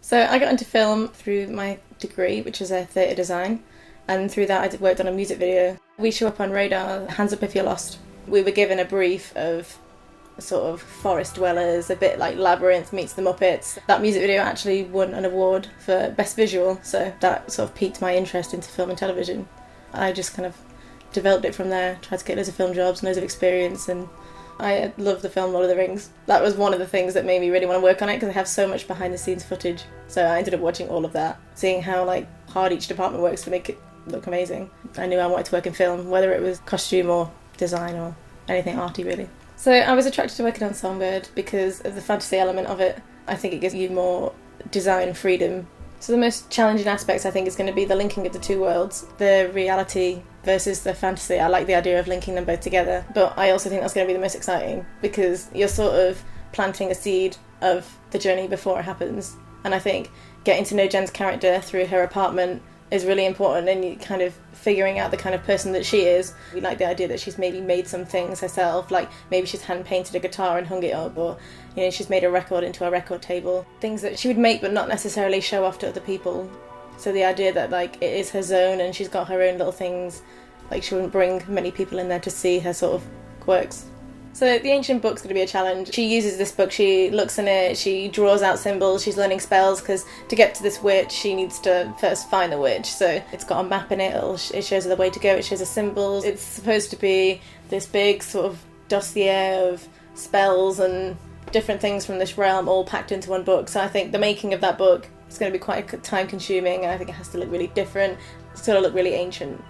So I got into film through my degree, which is a theatre design, and through that I worked on a music video. We show up on Radar, Hands Up If You're Lost. We were given a brief of sort of forest dwellers, a bit like Labyrinth meets the Muppets. That music video actually won an award for Best Visual, so that sort of piqued my interest into film and television. I just kind of developed it from there, tried to get loads of film jobs, loads of experience, and I love the film Lord of the Rings. That was one of the things that made me really want to work on it because I have so much behind the scenes footage. So I ended up watching all of that, seeing how hard each department works to make it look amazing. I knew I wanted to work in film, whether it was costume or design or anything arty really. So I was attracted to working on Songbird because of the fantasy element of it. I think it gives you more design freedom. So the most challenging aspects I think is going to be the linking of the two worlds, the reality versus the fantasy. I like the idea of linking them both together, but I also think that's going to be the most exciting because you're sort of planting a seed of the journey before it happens. And I think getting to know Jen's character through her apartment is really important, and you kind of figuring out the kind of person that she is. We like the idea that she's maybe made some things herself, like maybe she's hand painted a guitar and hung it up, or she's made a record into a record table. Things that she would make but not necessarily show off to other people. So the idea that it is her zone and she's got her own little things, she wouldn't bring many people in there to see her sort of quirks. So the ancient book's going to be a challenge. She uses this book, she looks in it, she draws out symbols, she's learning spells, because to get to this witch she needs to first find the witch. So it's got a map in it, it shows her the way to go, it shows her symbols. It's supposed to be this big sort of dossier of spells and different things from this realm all packed into one book. So I think the making of that book is going to be quite time consuming, and I think it has to look really different. It's going to look really ancient.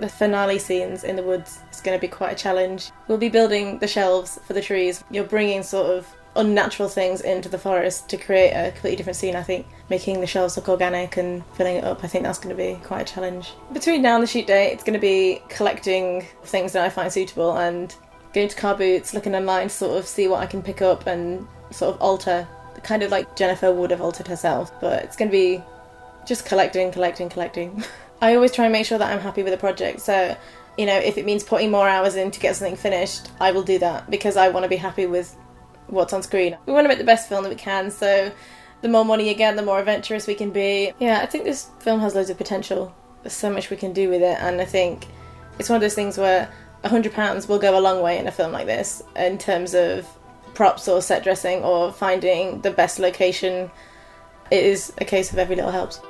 The finale scenes in the woods is going to be quite a challenge. We'll be building the shelves for the trees. You're bringing sort of unnatural things into the forest to create a completely different scene. I think making the shelves look organic and filling it up, I think that's going to be quite a challenge. Between now and the shoot date, it's going to be collecting things that I find suitable and going to car boots, looking online to sort of see what I can pick up and sort of alter, kind of like Jennifer would have altered herself. But it's going to be just collecting. I always try and make sure that I'm happy with the project, so if it means putting more hours in to get something finished, I will do that because I want to be happy with what's on screen. We want to make the best film that we can, so the more money you get, the more adventurous we can be. Yeah, I think this film has loads of potential. There's so much we can do with it, and I think it's one of those things where £100 will go a long way in a film like this in terms of props or set dressing or finding the best location. It is a case of every little helps.